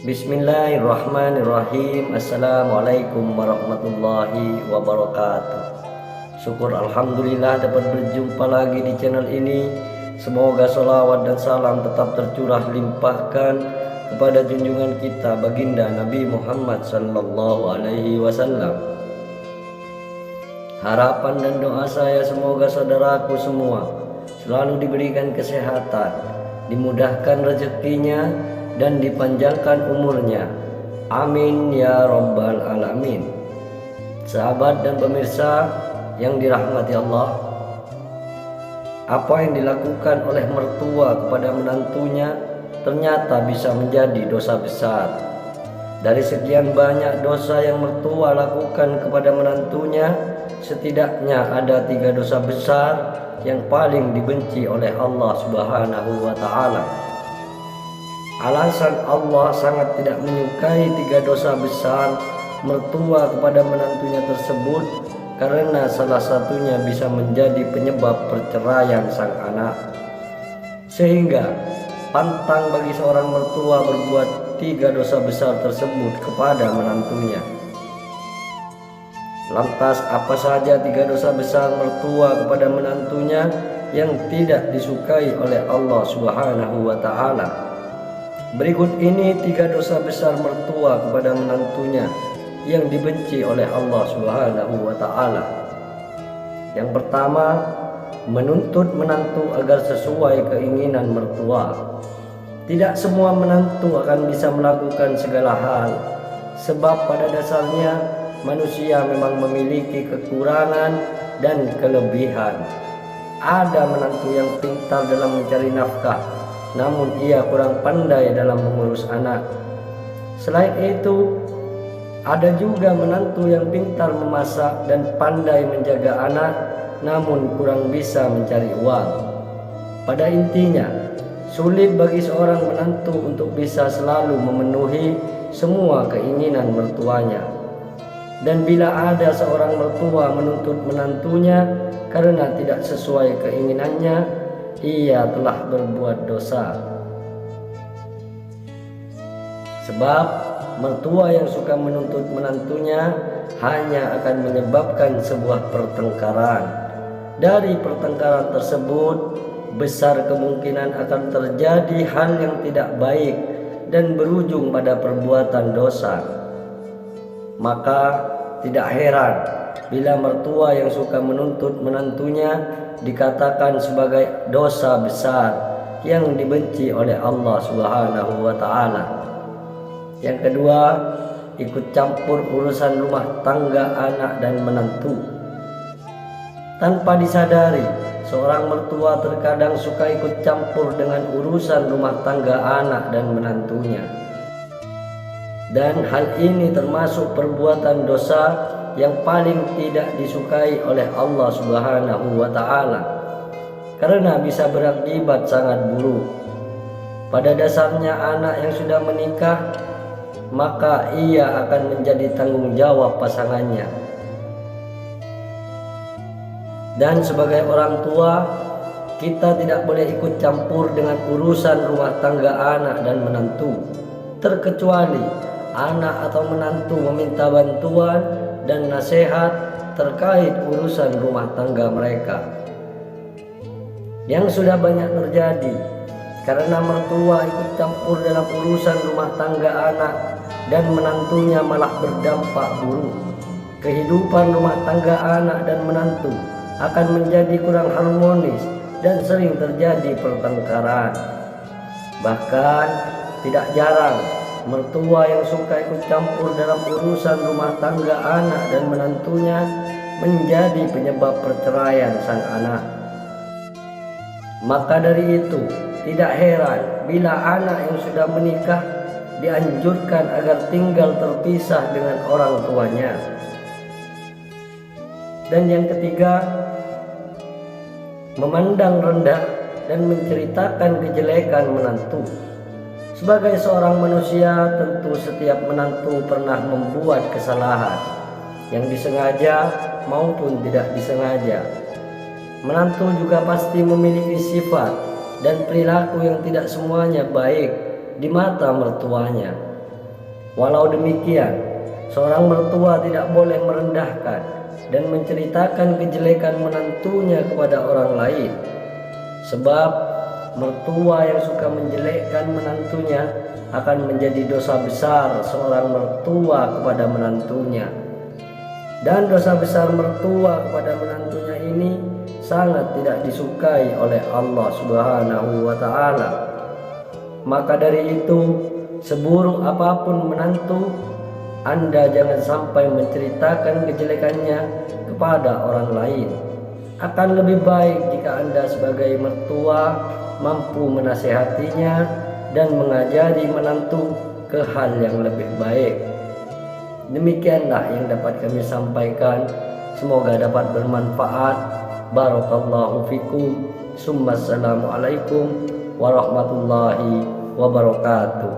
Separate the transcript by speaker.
Speaker 1: Bismillahirrahmanirrahim. Assalamualaikum warahmatullahi wabarakatuh. Syukur alhamdulillah dapat berjumpa lagi di channel ini. Semoga salawat dan salam tetap tercurah limpahkan kepada junjungan kita baginda Nabi Muhammad sallallahu alaihi wasallam. Harapan dan doa saya semoga saudaraku semua selalu diberikan kesehatan, dimudahkan rezekinya, dan dipanjangkan umurnya. Amin ya rabbal alamin. Sahabat dan pemirsa yang dirahmati Allah, apa yang dilakukan oleh mertua kepada menantunya ternyata bisa menjadi dosa besar. Dari sekian banyak dosa yang mertua lakukan kepada menantunya, setidaknya ada 3 dosa besar yang paling dibenci oleh Allah Subhanahu wa ta'ala. Alasan Allah sangat tidak menyukai 3 dosa besar mertua kepada menantunya tersebut karena salah satunya bisa menjadi penyebab perceraian sang anak. Sehingga pantang bagi seorang mertua berbuat 3 dosa besar tersebut kepada menantunya. Lantas apa saja 3 dosa besar mertua kepada menantunya yang tidak disukai oleh Allah Subhanahu wa ta'ala? Berikut ini 3 dosa besar mertua kepada menantunya yang dibenci oleh Allah Subhanahu wa ta'ala. Yang pertama, menuntut menantu agar sesuai keinginan mertua. Tidak semua menantu akan bisa melakukan segala hal, sebab pada dasarnya manusia memang memiliki kekurangan dan kelebihan. Ada menantu yang pintar dalam mencari nafkah, namun ia kurang pandai dalam mengurus anak. Selain itu, ada juga menantu yang pintar memasak dan pandai menjaga anak, namun kurang bisa mencari uang. Pada intinya, sulit bagi seorang menantu untuk bisa selalu memenuhi semua keinginan mertuanya. Dan bila ada seorang mertua menuntut menantunya karena tidak sesuai keinginannya, ia telah berbuat dosa. Sebab mertua yang suka menuntut menantunya hanya akan menyebabkan sebuah pertengkaran. Dari pertengkaran tersebut besar kemungkinan akan terjadi hal yang tidak baik dan berujung pada perbuatan dosa. Maka tidak heran bila mertua yang suka menuntut menantunya dikatakan sebagai dosa besar yang dibenci oleh Allah Subhanahu wa ta'ala. Yang kedua, ikut campur urusan rumah tangga anak dan menantu. Tanpa disadari, seorang mertua terkadang suka ikut campur dengan urusan rumah tangga anak dan menantunya. Dan hal ini termasuk perbuatan dosa yang paling tidak disukai oleh Allah Subhanahu wa ta'ala, karena bisa berakibat sangat buruk. Pada dasarnya anak yang sudah menikah, maka ia akan menjadi tanggung jawab pasangannya. Dan sebagai orang tua, kita tidak boleh ikut campur dengan urusan rumah tangga anak dan menantu, terkecuali anak atau menantu meminta bantuan dan nasihat terkait urusan rumah tangga mereka. Yang sudah banyak terjadi karena mertua ikut campur dalam urusan rumah tangga anak dan menantunya malah berdampak buruk. Kehidupan rumah tangga anak dan menantu akan menjadi kurang harmonis dan sering terjadi pertengkaran. Bahkan tidak jarang mertua yang suka ikut campur dalam urusan rumah tangga anak dan menantunya menjadi penyebab perceraian sang anak. Maka dari itu, tidak heran bila anak yang sudah menikah dianjurkan agar tinggal terpisah dengan orang tuanya. Dan yang ketiga, memandang rendah dan menceritakan kejelekan menantu. Sebagai seorang manusia, tentu setiap menantu pernah membuat kesalahan yang disengaja maupun tidak disengaja. Menantu juga pasti memiliki sifat dan perilaku yang tidak semuanya baik di mata mertuanya. Walau demikian, seorang mertua tidak boleh merendahkan dan menceritakan kejelekan menantunya kepada orang lain. Sebab mertua yang suka menjelekkan menantunya akan menjadi dosa besar seorang mertua kepada menantunya. Dan dosa besar mertua kepada menantunya ini sangat tidak disukai oleh Allah Subhanahu wa Ta'ala. Maka dari itu, seburuk apapun menantu, Anda jangan sampai menceritakan kejelekannya kepada orang lain. Akan lebih baik jika Anda sebagai mertua mampu menasehatinya dan mengajari menantu ke hal yang lebih baik. Demikianlah yang dapat kami sampaikan. Semoga dapat bermanfaat. Barakallahu fikum. Assalamualaikum warahmatullahi wabarakatuh.